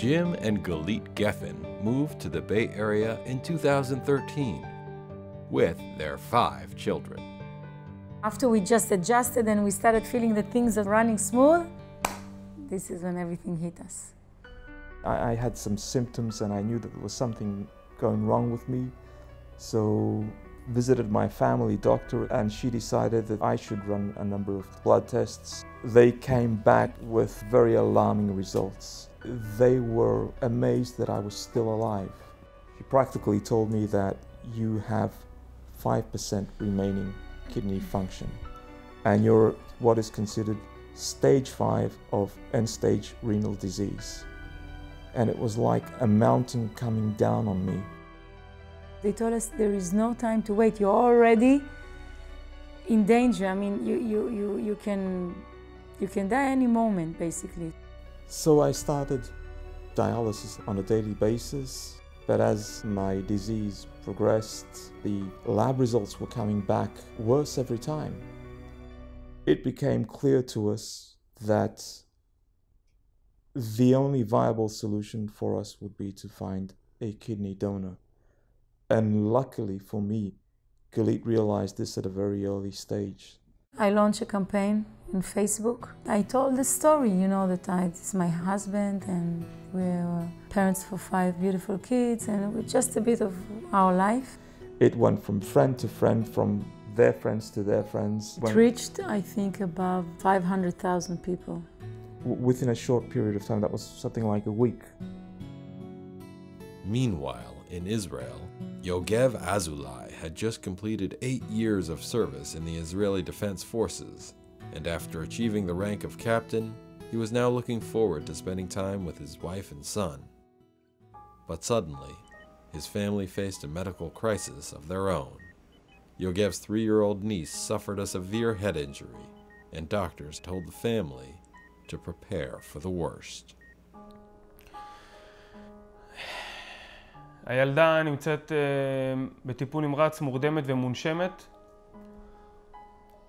Jim and Galit Geffen moved to the Bay Area in 2013 with their 5 children. After we just adjusted and we started feeling that things are running smooth, this is when everything hit us. I had some symptoms and I knew that there was something going wrong with me. So visited my family doctor and she decided that I should run a number of blood tests. They came back with very alarming results. They were amazed that I was still alive. She practically told me that you have 5% remaining kidney function and you're what is considered stage 5 of end-stage renal disease. And it was like a mountain coming down on me. They told us there is no time to wait. You're already in danger. I mean, you can die any moment, basically. So I started dialysis on a daily basis. But as my disease progressed, the lab results were coming back worse every time. It became clear to us that the only viable solution for us would be to find a kidney donor. And luckily for me, Galit realized this at a very early stage. I launched a campaign on Facebook. I told the story, that it's my husband and we're parents for 5 beautiful kids and with just a bit of our life. It went from friend to friend, from their friends to their friends. It reached, I think, above 500,000 people. Within a short period of time, that was something like a week. Meanwhile, in Israel, Yogev Azulai had just completed 8 years of service in the Israeli Defense Forces, and after achieving the rank of captain, he was now looking forward to spending time with his wife and son. But suddenly, his family faced a medical crisis of their own. Yogev's 3-year-old niece suffered a severe head injury, and doctors told the family to prepare for the worst. הילדה נמצאת בטיפול נמרץ, מורדמת ומונשמת.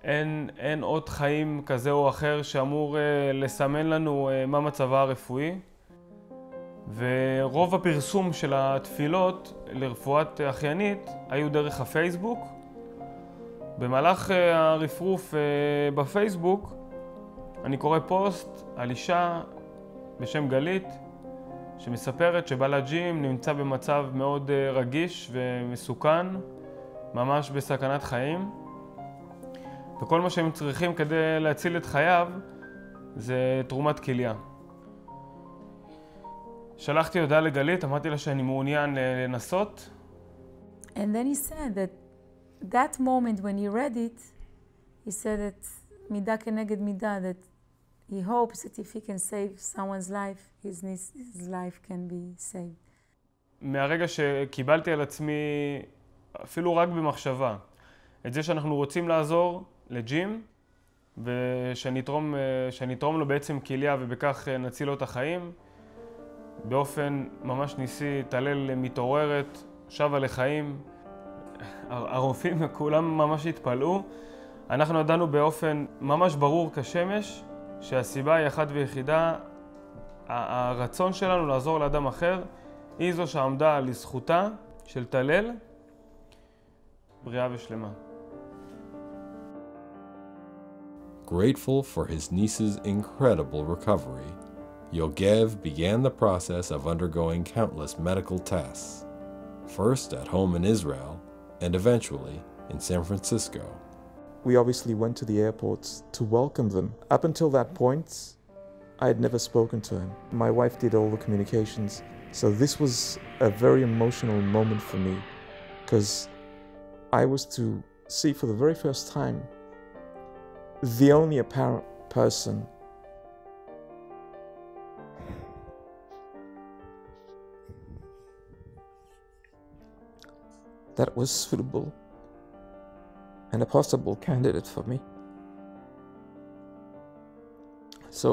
אין עוד חיים כזה או אחר שאמור לסמן לנו מה מצבה הרפואי. ורוב הפרסום של התפילות לרפואת אחיינית היו דרך הפייסבוק. במהלך הרפרוף בפייסבוק אני קורא פוסט על אישה בשם גלית, שמספרת שבעלה ג'ים נמצא במצב מאוד רגיש ומסוכן, ממש בסכנת חיים. וכל מה שהם צריכים כדי להציל את חייו זה תרומת כליה. שלחתי הודעה לגלית, אמרתי לה שאני מעוניין לנסות. And then he said that moment when he read it, he said that מידה כנגד מידה, that he hopes that if he can save someone's life, his life can be saved. מהרגע שקיבלתי על עצמי, אפילו רק במחשבה, את זה שאנחנו רוצים לעזור לג'ים, ושאני אתרום לו בעצם כליה ובכך נציל לו את החיים, באופן ממש ניסי, טלל מתעוררת, שבה לחיים. הרופאים כולם ממש התפלאו. אנחנו ידענו באופן ממש ברור כשמש, שהסיבה היא אחת ויחידה, הרצון שלנו לעזור לאדם אחר, היא זו שעמדה לזכותה של טלל, בריאה ושלמה. Grateful for his niece's incredible recovery, Yogev began the process of undergoing countless medical tests, first at home in Israel and eventually in San Francisco. We obviously went to the airport to welcome them. Up until that point, I had never spoken to him. My wife did all the communications, so this was a very emotional moment for me because I was to see for the very first time the only apparent person that was suitable and a possible candidate for me. So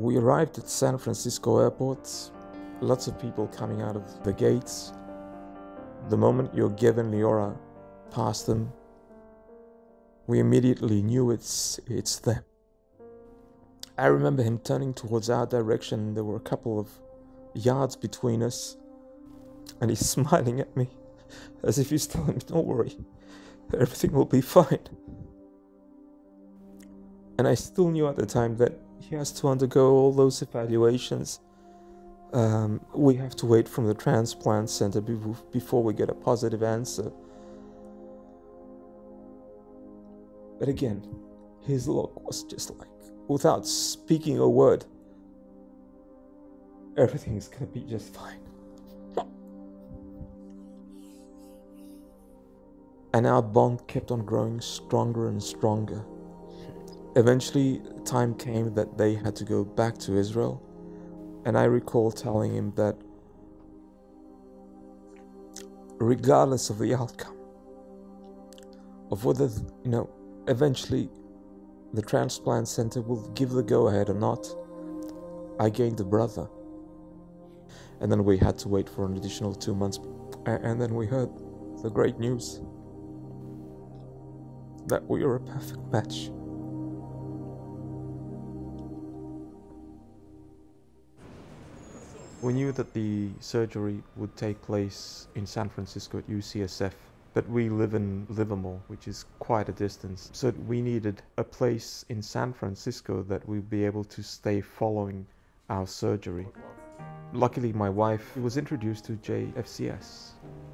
we arrived at San Francisco Airport, lots of people coming out of the gates. The moment Yogev and Liora passed them, we immediately knew it's them. I remember him turning towards our direction. There were a couple of yards between us, and he's smiling at me as if he's telling me, don't worry, everything will be fine. And I still knew at the time that he has to undergo all those evaluations. We have to wait from the transplant center before we get a positive answer. But again, his look was just like, without speaking a word, everything's gonna be just fine. And our bond kept on growing stronger and stronger. Eventually, time came that they had to go back to Israel. And I recall telling him that regardless of the outcome, of whether, eventually the transplant center will give the go-ahead or not, I gained a brother. And then we had to wait for an additional 2 months. And then we heard the great news that we were a perfect match. We knew that the surgery would take place in San Francisco at UCSF, but we live in Livermore, which is quite a distance. So we needed a place in San Francisco that we'd be able to stay following our surgery. Luckily, my wife was introduced to JFCS,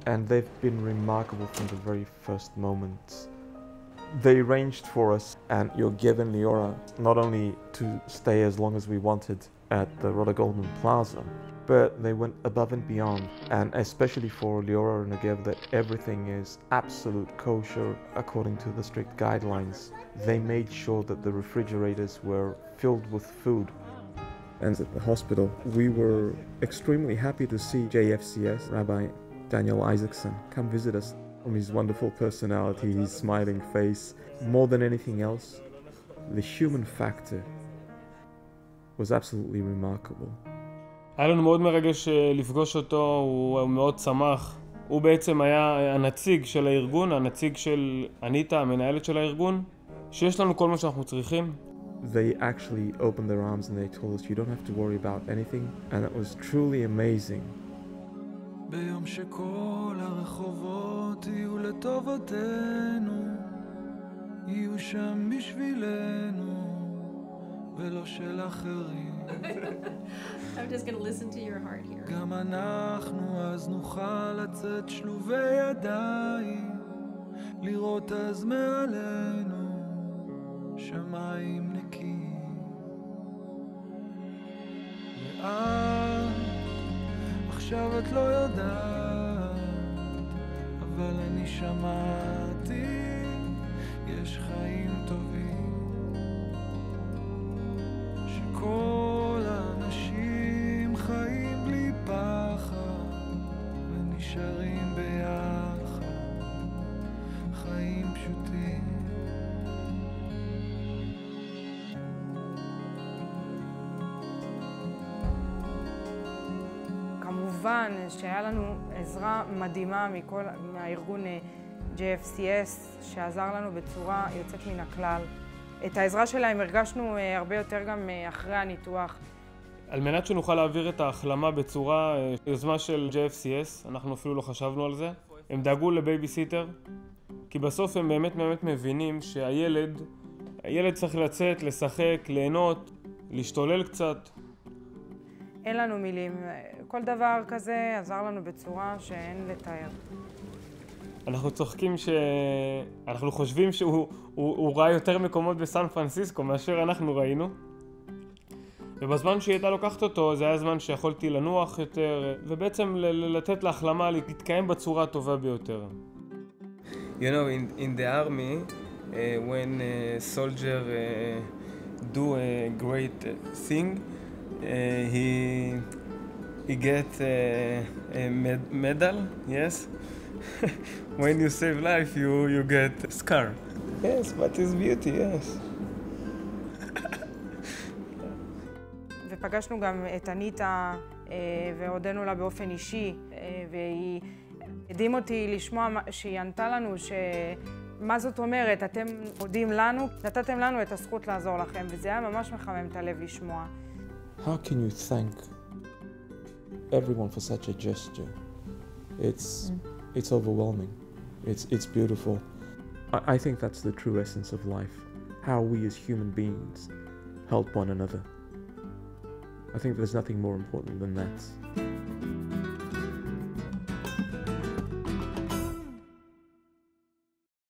and they've been remarkable from the very first moment. They arranged for us and Yogev and Liora not only to stay as long as we wanted at the Roda Goldman Plaza, but they went above and beyond, and especially for Liora and Yogev, that everything is absolute kosher according to the strict guidelines. They made sure that the refrigerators were filled with food. And at the hospital, we were extremely happy to see JFCS, Rabbi Daniel Isaacson, come visit us. From his wonderful personality, his smiling face, more than anything else, the human factor was absolutely remarkable. היה לנו מאוד מרגש לפגוש אותו, הוא מאוד שמח. הוא בעצם היה הנציג של הארגון, הנציג של אניטה, המנהלת של הארגון, שיש לנו כל מה שאנחנו צריכים. They actually opened their arms and they told us, you don't have to worry about anything, and it was truly amazing. ביום שכל הרחובות יהיו לטובתנו, יהיו שם בשבילנו ולא של אחרים. I'm just going to listen to your heart here. גם אנחנו אז נוכל לצאת שלובי ידיים, לראות אז מעלינו שמיים נקיים. ואת עכשיו את לא יודעת, אבל אני שמעתי, יש חיים טובים, שכל האנשים חיים בלי פחד, ונשארים ביחד, חיים פשוטים. כמובן שהיה לנו עזרה מדהימה מהארגון JFCS, שעזר לנו בצורה יוצאת מן הכלל. את העזרה שלהם הרגשנו הרבה יותר גם אחרי הניתוח. על מנת שנוכל להעביר את ההחלמה בצורה יוזמה של JFCS, אנחנו אפילו לא חשבנו על זה. הם דאגו לבייביסיטר, כי בסוף הם באמת מבינים שהילד צריך לצאת, לשחק, ליהנות, להשתולל קצת. אין לנו מילים. כל דבר כזה עזר לנו בצורה שאין לתאר. אנחנו צוחקים אנחנו חושבים שהוא ראה יותר מקומות בסן פרנסיסקו מאשר אנחנו ראינו. ובזמן שהיא הייתה לוקחת אותו, זה היה זמן שיכולתי לנוח יותר, ובעצם לתת להחלמה להתקיים בצורה הטובה ביותר. You know, in the army, when a soldier do a great thing, he get a medal, yes. When you save life, you get a scar. Yes, but it's beauty, yes. ופגשנו גם את אניטה, והודנו לה באופן אישי, והיא הדהים אותי לשמוע שהיא ענתה לנו מה זאת אומרת? אתם מודים לנו, נתתם לנו את הזכות לעזור לכם, וזה היה ממש מחמם את הלב לשמוע. How can you thank everyone for such a gesture? It's overwhelming. It's beautiful. I think that's the true essence of life. How we as human beings help one another. I think there's nothing more important than that.